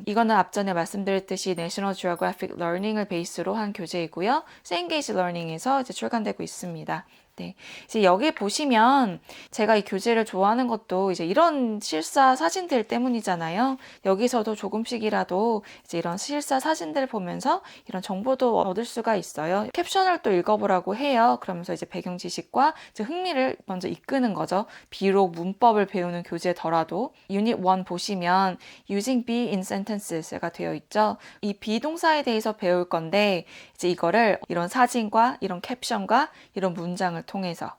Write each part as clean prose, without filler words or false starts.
이거는 앞전에 말씀드렸듯이 National Geographic Learning을 베이스로 한 교재이고요. Cengage Learning에서 이제 출간되고 있습니다. 네. 이제 여기 보시면 제가 이 교재를 좋아하는 것도 이제 이런 실사 사진들 때문이잖아요. 여기서도 조금씩이라도 이제 이런 실사 사진들 보면서 이런 정보도 얻을 수가 있어요. 캡션을 또 읽어보라고 해요. 그러면서 이제 배경 지식과 이제 흥미를 먼저 이끄는 거죠. 비록 문법을 배우는 교재더라도 유닛 1 보시면 using be in sentences가 되어 있죠. 이 비동사에 대해서 배울 건데 이제 이거를 이런 사진과 이런 캡션과 이런 문장을 통해서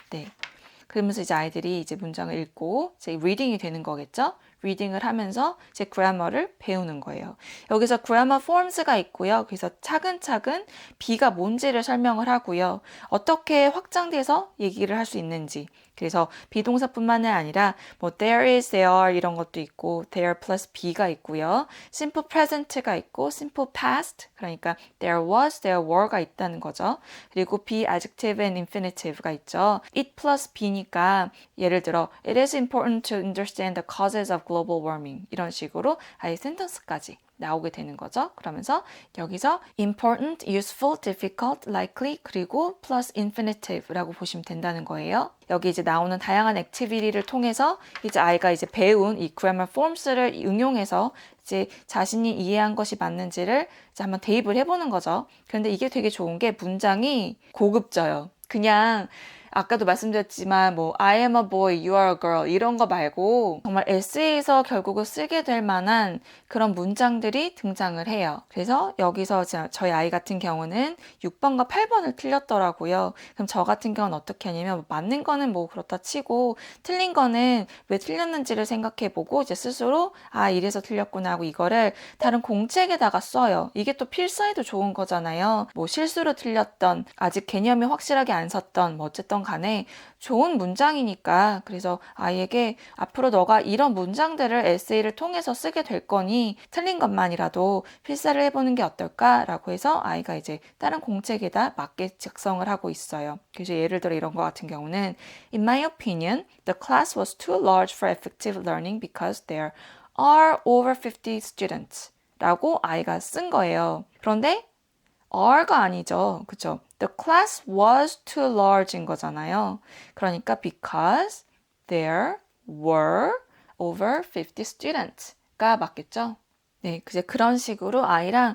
네. 그러면서 이제 아이들이 이제 문장을 읽고 이제 리딩이 되는 거겠죠. 리딩을 하면서 이제 그래머를 배우는 거예요. 여기서 grammar forms가 있고요. 그래서 차근차근 be가 뭔지를 설명을 하고요. 어떻게 확장돼서 얘기를 할 수 있는지. 그래서 비동사뿐만이 아니라 뭐 there is, there are 이런 것도 있고 there plus be가 있고요. simple present가 있고 simple past 그러니까 there was, there were가 있다는 거죠. 그리고 be, adjective and infinitive가 있죠. it plus be니까 예를 들어 it is important to understand the causes of global warming 이런 식으로 아예 센텐스까지 나오게 되는 거죠. 그러면서 여기서 important, useful, difficult, likely 그리고 plus infinitive라고 보시면 된다는 거예요. 여기 이제 나오는 다양한 액티비티를 통해서 이제 아이가 이제 배운 이 grammar forms를 응용해서 이제 자신이 이해한 것이 맞는지를 이제 한번 대입을 해보는 거죠. 그런데 이게 되게 좋은 게 문장이 고급져요. 그냥 아까도 말씀드렸지만 뭐 I am a boy, you are a girl 이런 거 말고 정말 에세이에서 결국은 쓰게 될 만한 그런 문장들이 등장을 해요. 그래서 여기서 저희 아이 같은 경우는 6번과 8번을 틀렸더라고요. 그럼 저 같은 경우는 어떻게 하냐면 맞는 거는 뭐 그렇다 치고 틀린 거는 왜 틀렸는지를 생각해보고 이제 스스로 아 이래서 틀렸구나 하고 이거를 다른 공책에다가 써요. 이게 또 필사에도 좋은 거잖아요. 뭐 실수로 틀렸던 아직 개념이 확실하게 안 섰던 뭐 어쨌든 간에 좋은 문장이니까 그래서 아이에게 앞으로 너가 이런 문장들을 에세이를 통해서 쓰게 될 거니 틀린 것만이라도 필사를 해보는 게 어떨까라고 해서 아이가 이제 다른 공책에다 맞게 작성을 하고 있어요. 그래서 예를 들어 이런 거 같은 경우는 In my opinion, the class was too large for effective learning because there are over 50 students 라고 아이가 쓴 거예요. 그런데 are가 아니죠. 그쵸? The class was too large인 거잖아요. 그러니까 because there were over 50 students가 맞겠죠? 네, 이제 그런 식으로 아이랑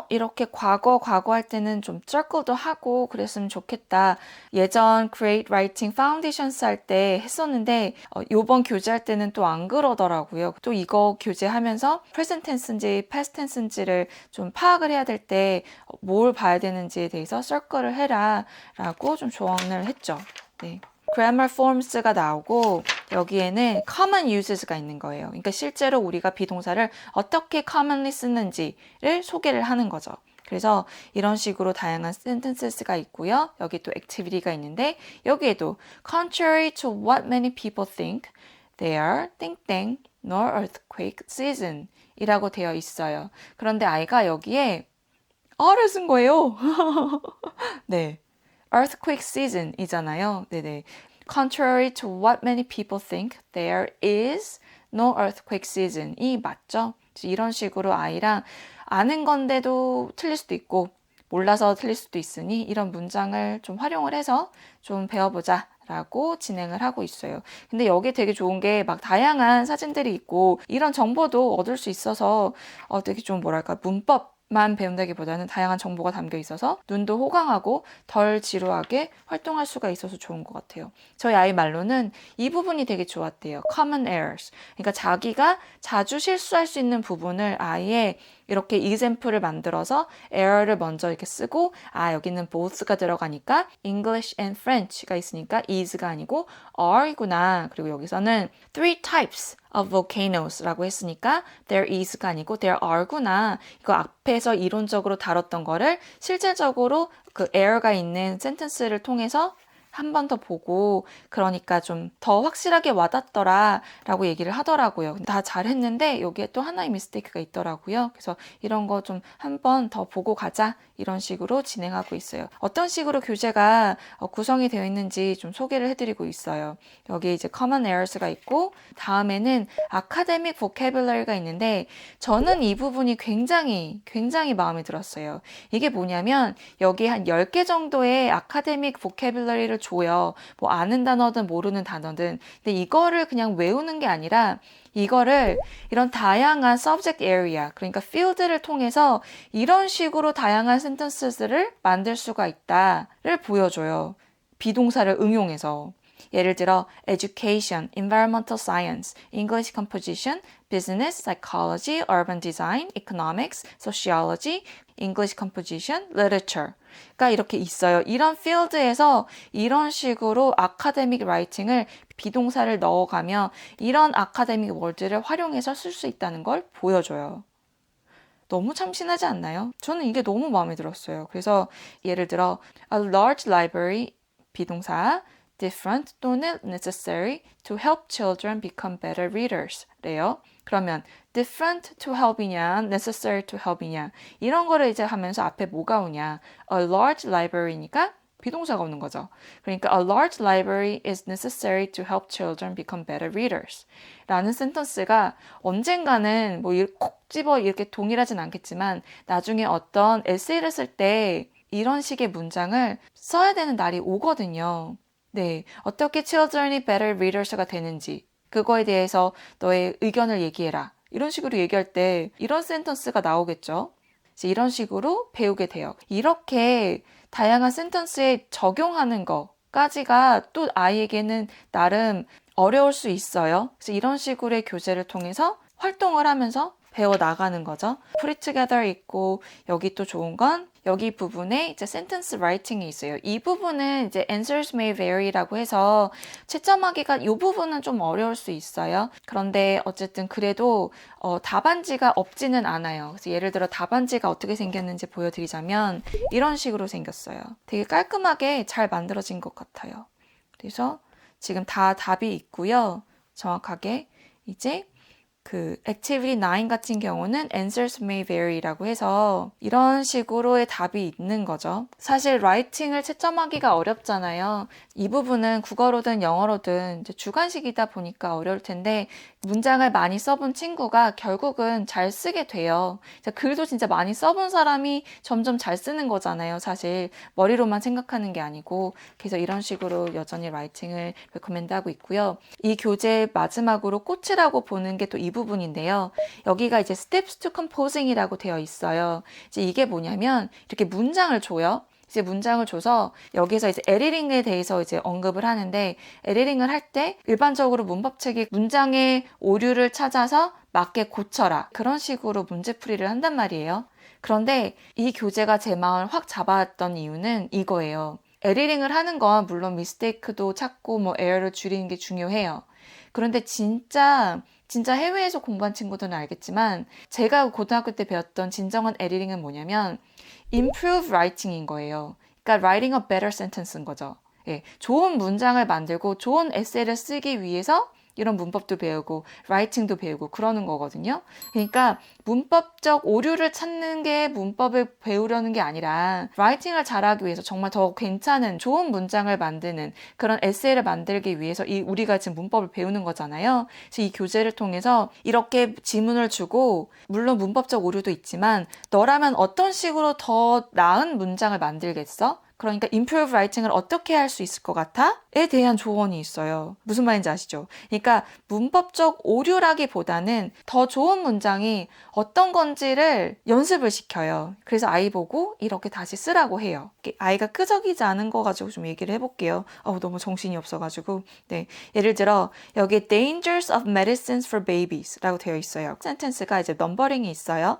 이렇게 과거 할 때는 좀 circle도 하고 그랬으면 좋겠다. 예전 Great Writing Foundations 할 때 했었는데 요번 교재할 때는 또 안 그러더라고요. 또 이거 교재하면서 present tense인지 past tense인지를 좀 파악을 해야 될 때 뭘 봐야 되는지에 대해서 circle를 해라 라고 좀 조언을 했죠. 네. grammar forms가 나오고 여기에는 common uses가 있는 거예요. 그러니까 실제로 우리가 비동사를 어떻게 commonly 쓰는지를 소개를 하는 거죠. 그래서 이런 식으로 다양한 sentences가 있고요. 여기 또 activity가 있는데 여기에도 contrary to what many people think, there 땡땡 nor earthquake season 이라고 되어 있어요. 그런데 아이가 여기에 어를 쓴 거예요. 네. earthquake season 이잖아요. 네네. Contrary to what many people think, there is no earthquake season 이 맞죠? 이런 식으로 아이랑 아는 건데도 틀릴 수도 있고 몰라서 틀릴 수도 있으니 이런 문장을 좀 활용을 해서 좀 배워보자 라고 진행을 하고 있어요. 근데 여기 되게 좋은 게 막 다양한 사진들이 있고 이런 정보도 얻을 수 있어서 되게 좀 뭐랄까 문법만 배운다기보다는 다양한 정보가 담겨 있어서 눈도 호강하고 덜 지루하게 활동할 수가 있어서 좋은 것 같아요. 저희 아이 말로는 이 부분이 되게 좋았대요. common errors. 그러니까 자기가 자주 실수할 수 있는 부분을 아예 이렇게 example을 만들어서 error를 먼저 이렇게 쓰고 여기는 both가 들어가니까 English and French가 있으니까 is가 아니고 are이구나. 그리고 여기서는 three types of volcanos라고 했으니까 there is가 아니고 there are구나. 이거 앞에서 이론적으로 다뤘던 거를 실질적으로 그 error가 있는 센텐스를 통해서 한 번 더 보고 그러니까 좀 더 확실하게 와닿더라 라고 얘기를 하더라고요. 다 잘했는데 여기에 또 하나의 미스테이크가 있더라고요. 그래서 이런 거 좀 한 번 더 보고 가자 이런 식으로 진행하고 있어요. 어떤 식으로 교재가 구성이 되어 있는지 좀 소개를 해드리고 있어요. 여기 이제 common errors가 있고 다음에는 academic vocabulary가 있는데 저는 이 부분이 굉장히 마음에 들었어요. 이게 뭐냐면 여기 한 10개 정도의 academic vocabulary를 줘요. 뭐 아는 단어든 모르는 단어든. 근데 이거를 그냥 외우는 게 아니라 이거를 이런 다양한 subject area, 그러니까 field를 통해서 이런 식으로 다양한 sentences를 만들 수가 있다를 보여줘요. 비동사를 응용해서. 예를 들어 education, environmental science, English composition, business, psychology, urban design, economics, sociology, English composition, literature.가 이렇게 있어요. 이런 필드에서 이런 식으로 아카데믹 라이팅을 비동사를 넣어가며 이런 아카데믹 월드를 활용해서 쓸 수 있다는 걸 보여줘요. 너무 참신하지 않나요? 저는 이게 너무 마음에 들었어요. 그래서 예를 들어 a large library 비동사 different 또는 necessary to help children become better readers 래요. 그러면 different to help이냐 necessary to help이냐 이런 거를 이제 하면서 앞에 뭐가 오냐 a large library니까 비동사가 오는 거죠. 그러니까 a large library is necessary to help children become better readers 라는 센턴스가 언젠가는 뭐 콕 집어 이렇게 동일하진 않겠지만 나중에 어떤 에세이를 쓸 때 이런 식의 문장을 써야 되는 날이 오거든요. 네, 어떻게 children이 better readers가 되는지 그거에 대해서 너의 의견을 얘기해라. 이런 식으로 얘기할 때 이런 센턴스가 나오겠죠. 이제 이런 식으로 배우게 돼요. 이렇게 다양한 센턴스에 적용하는 거까지가 또 아이에게는 나름 어려울 수 있어요. 그래서 이런 식으로의 교재를 통해서 활동을 하면서 배워 나가는 거죠. Put it together 있고 여기 또 좋은 건 여기 부분에 이제 sentence writing이 있어요. 이 부분은 이제 answers may vary라고 해서 채점하기가 이 부분은 좀 어려울 수 있어요. 그런데 어쨌든 그래도 답안지가 없지는 않아요. 그래서 예를 들어 답안지가 어떻게 생겼는지 보여드리자면 이런 식으로 생겼어요. 되게 깔끔하게 잘 만들어진 것 같아요. 그래서 지금 다 답이 있고요. 정확하게 이제 그 Activity 9 같은 경우는 Answers may vary라고 해서 이런 식으로의 답이 있는 거죠. 사실 라이팅을 채점하기가 어렵잖아요. 이 부분은 국어로든 영어로든 이제 주관식이다 보니까 어려울 텐데 문장을 많이 써본 친구가 결국은 잘 쓰게 돼요. 글도 진짜 많이 써본 사람이 점점 잘 쓰는 거잖아요. 사실 머리로만 생각하는 게 아니고 그래서 이런 식으로 여전히 라이팅을 레코멘드하고 있고요. 이 교재 마지막으로 꽃이라고 보는 게 또 이 부분인데요. 여기가 이제 Steps to Composing이라고 되어 있어요. 이제 이게 뭐냐면 이렇게 문장을 줘요. 이제 문장을 줘서 여기서 이제 에디팅에 대해서 이제 언급을 하는데 에디팅을 할 때 일반적으로 문법책이 문장의 오류를 찾아서 맞게 고쳐라. 그런 식으로 문제풀이를 한단 말이에요. 그런데 이 교재가 제 마음을 확 잡았던 이유는 이거예요. 에디팅을 하는 건 물론 미스테이크도 찾고 뭐 에러를 줄이는 게 중요해요. 그런데 진짜 해외에서 공부한 친구들은 알겠지만 제가 고등학교 때 배웠던 진정한 에디팅은 뭐냐면 improve writing인 거예요. 그러니까 writing a better sentence인 거죠. 예, 좋은 문장을 만들고 좋은 에세이를 쓰기 위해서 이런 문법도 배우고 라이팅도 배우고 그러는 거거든요. 그러니까 문법적 오류를 찾는 게 문법을 배우려는 게 아니라 라이팅을 잘하기 위해서 정말 더 괜찮은 좋은 문장을 만드는 그런 에세이를 만들기 위해서 우리가 지금 문법을 배우는 거잖아요. 그래서 이 교재를 통해서 이렇게 지문을 주고 물론 문법적 오류도 있지만 너라면 어떤 식으로 더 나은 문장을 만들겠어? 그러니까 improve writing을 어떻게 할 수 있을 것 같아? 에 대한 조언이 있어요. 무슨 말인지 아시죠? 그러니까 문법적 오류라기보다는 더 좋은 문장이 어떤 건지를 연습을 시켜요. 그래서 아이 보고 이렇게 다시 쓰라고 해요. 아이가 끄적이지 않은 거 가지고 좀 얘기를 해볼게요. 너무 정신이 없어가지고. 네, 예를 들어 여기 dangers of medicines for babies 라고 되어 있어요. 센텐스가 이제 넘버링이 있어요.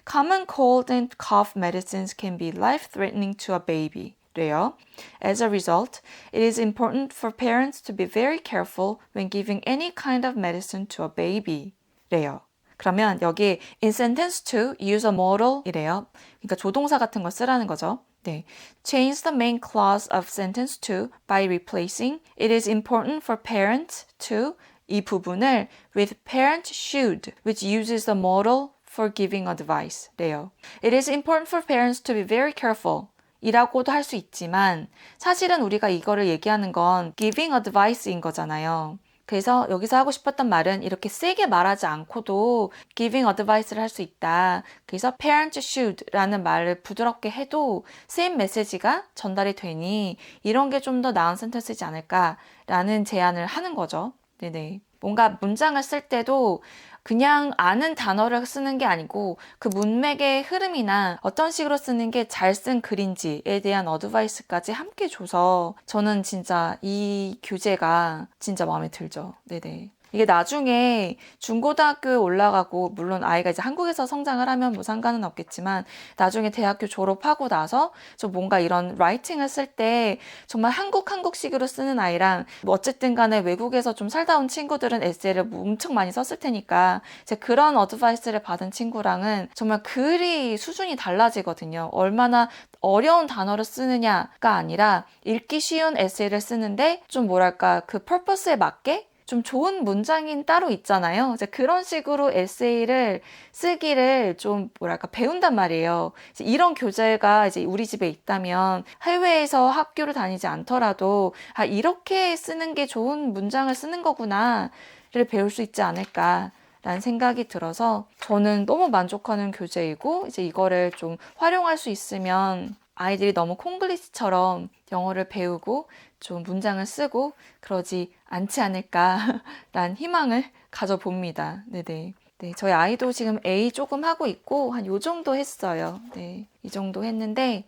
Common cold and cough medicines can be life-threatening to a baby. 래요. As a result, it is important for parents to be very careful when giving any kind of medicine to a baby. 래요. 그러면 여기 in sentence 2, use a modal 이래요. 그러니까 조동사 같은 걸 쓰라는 거죠. 네. Change the main clause of sentence to by replacing it is important for parents to 이 부분을 with parents should, which uses the model for giving advice. 래요. It is important for parents to be very careful. 이라고도 할 수 있지만 사실은 우리가 이거를 얘기하는 건 giving advice인 거잖아요. 그래서 여기서 하고 싶었던 말은 이렇게 세게 말하지 않고도 giving advice를 할 수 있다. 그래서 parents should라는 말을 부드럽게 해도 same 메시지가 전달이 되니 이런 게 좀 더 나은 센텐스이지 않을까라는 제안을 하는 거죠. 네네. 뭔가 문장을 쓸 때도 그냥 아는 단어를 쓰는 게 아니고 그 문맥의 흐름이나 어떤 식으로 쓰는 게 잘 쓴 글인지에 대한 어드바이스까지 함께 줘서 저는 진짜 이 교재가 진짜 마음에 들죠. 네네. 이게 나중에 중고등학교에 올라가고 물론 아이가 이제 한국에서 성장을 하면 뭐 상관은 없겠지만 나중에 대학교 졸업하고 나서 좀 뭔가 이런 라이팅을 쓸 때 정말 한국식으로 쓰는 아이랑 뭐 어쨌든 간에 외국에서 좀 살다 온 친구들은 에세이를 뭐 엄청 많이 썼을 테니까 이제 그런 어드바이스를 받은 친구랑은 정말 글이 수준이 달라지거든요. 얼마나 어려운 단어를 쓰느냐가 아니라 읽기 쉬운 에세이를 쓰는데 좀 뭐랄까 그 퍼포스에 맞게 좀 좋은 문장인 따로 있잖아요. 이제 그런 식으로 에세이를 쓰기를 좀 뭐랄까 배운단 말이에요. 이제 이런 교재가 이제 우리 집에 있다면 해외에서 학교를 다니지 않더라도 아, 이렇게 쓰는 게 좋은 문장을 쓰는 거구나를 배울 수 있지 않을까라는 생각이 들어서 저는 너무 만족하는 교재이고 이제 이거를 좀 활용할 수 있으면 아이들이 너무 콩글리시처럼 영어를 배우고 좀 문장을 쓰고 그러지 않지 않을까라는 희망을 가져봅니다. 네네. 네, 저희 아이도 지금 A 조금 하고 있고 한 요 정도 했어요. 네, 이 정도 했는데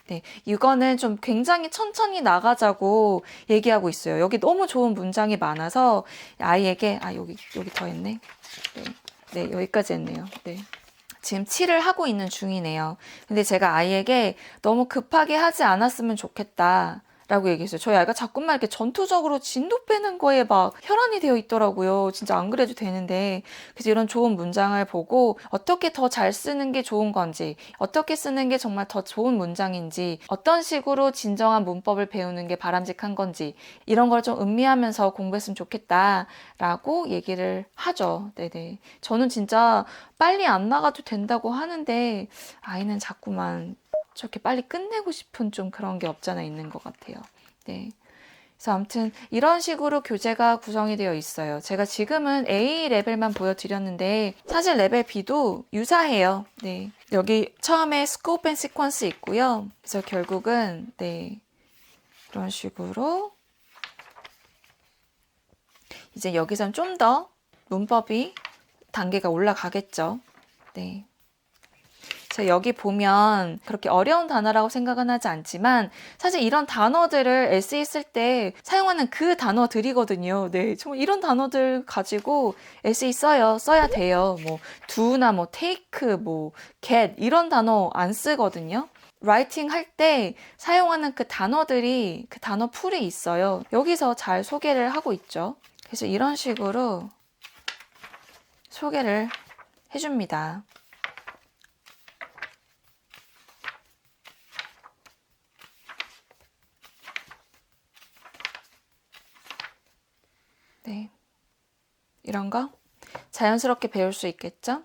네, 이거는 좀 굉장히 천천히 나가자고 얘기하고 있어요. 여기 너무 좋은 문장이 많아서 아이에게 여기 더 했네. 네, 네, 여기까지 했네요. 네. 지금 7을 하고 있는 중이네요. 근데 제가 아이에게 너무 급하게 하지 않았으면 좋겠다. 라고 얘기했어요. 저희 아이가 자꾸만 이렇게 전투적으로 진도 빼는 거에 막 혈안이 되어 있더라고요. 진짜 안 그래도 되는데. 그래서 이런 좋은 문장을 보고 어떻게 더 잘 쓰는 게 좋은 건지, 어떻게 쓰는 게 정말 더 좋은 문장인지, 어떤 식으로 진정한 문법을 배우는 게 바람직한 건지, 이런 걸 좀 음미하면서 공부했으면 좋겠다라고 얘기를 하죠. 네네. 저는 진짜 빨리 안 나가도 된다고 하는데, 아이는 자꾸만 저렇게 빨리 끝내고 싶은 좀 그런 게 없잖아 있는 것 같아요. 네. 그래서 아무튼 이런 식으로 교재가 구성이 되어 있어요. 제가 지금은 A 레벨만 보여드렸는데 사실 레벨 B도 유사해요. 네. 여기 처음에 스코프 앤 시퀀스 있고요. 그래서 결국은 네. 이런 식으로 이제 여기선 좀 더 문법이 단계가 올라가겠죠. 네. 여기 보면 그렇게 어려운 단어라고 생각은 하지 않지만 사실 이런 단어들을 에세이 쓸 때 사용하는 그 단어들이거든요. 네, 정말 이런 단어들 가지고 에세이 써야 돼요. 뭐 do나 뭐 take, 뭐 get 이런 단어 안 쓰거든요. 라이팅 할 때 사용하는 그 단어들이 그 단어 풀이 있어요. 여기서 잘 소개를 하고 있죠. 그래서 이런 식으로 소개를 해줍니다. 네. 이런 거 자연스럽게 배울 수 있겠죠?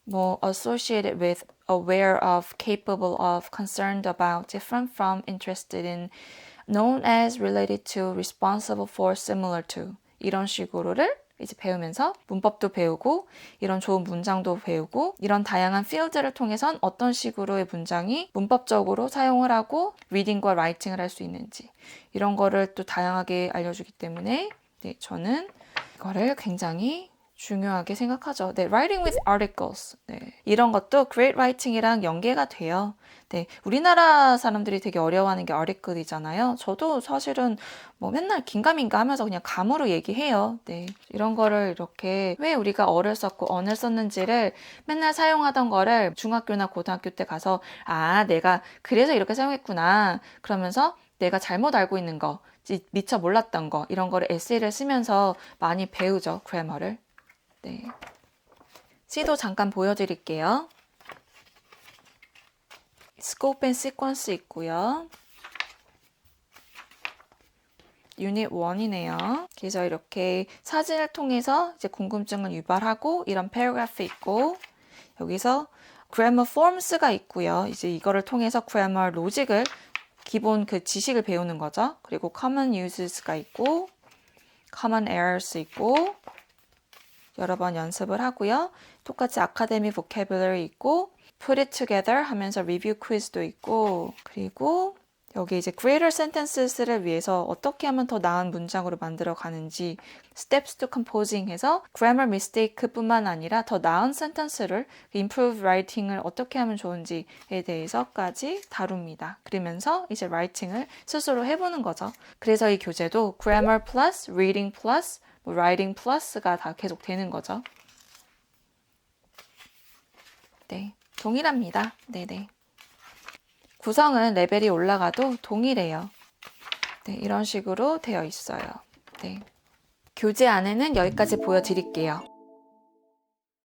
뭐 associated with, aware of, capable of, concerned about, different from, interested in, known as, related to, responsible for, similar to 이런 식으로를 이제 배우면서 문법도 배우고 이런 좋은 문장도 배우고 이런 다양한 필드를 통해선 어떤 식으로의 문장이 문법적으로 사용을 하고 리딩과 라이팅을 할 수 있는지 이런 거를 또 다양하게 알려주기 때문에 네, 저는 이거를 굉장히 중요하게 생각하죠. 네, writing with articles. 네, 이런 것도 great writing이랑 연계가 돼요. 네, 우리나라 사람들이 되게 어려워하는 게 article이잖아요. 저도 사실은 뭐 맨날 긴가민가 하면서 그냥 감으로 얘기해요. 네, 이런 거를 이렇게 왜 우리가 어를 썼고 언을 썼는지를 맨날 사용하던 거를 중학교나 고등학교 때 가서 내가 그래서 이렇게 사용했구나. 그러면서 내가 잘못 알고 있는 거, 미처 몰랐던 거 이런 거를 에세이를 쓰면서 많이 배우죠. 그래머를. 네. C도 잠깐 보여드릴게요. scope and sequence 있고요. 유닛 1이네요. 그래서 이렇게 사진을 통해서 이제 궁금증을 유발하고 이런 paragraph 있고 여기서 grammar forms가 있고요. 이제 이거를 통해서 grammar logic을 기본 그 지식을 배우는 거죠. 그리고 common uses가 있고 common errors 있고 여러 번 연습을 하고요. 똑같이 academic vocabulary 있고 put it together 하면서 review quiz도 있고 그리고 여기 이제 greater sentences를 위해서 어떻게 하면 더 나은 문장으로 만들어 가는지 steps to composing 해서 grammar mistake 뿐만 아니라 더 나은 sentence를 improve writing을 어떻게 하면 좋은지에 대해서까지 다룹니다. 그러면서 이제 writing을 스스로 해보는 거죠. 그래서 이 교재도 grammar plus, reading plus, writing plus가 다 계속 되는 거죠. 네, 동일합니다. 네네. 구성은 레벨이 올라가도 동일해요. 네, 이런 식으로 되어 있어요. 네. 교재 안에는 여기까지 보여드릴게요.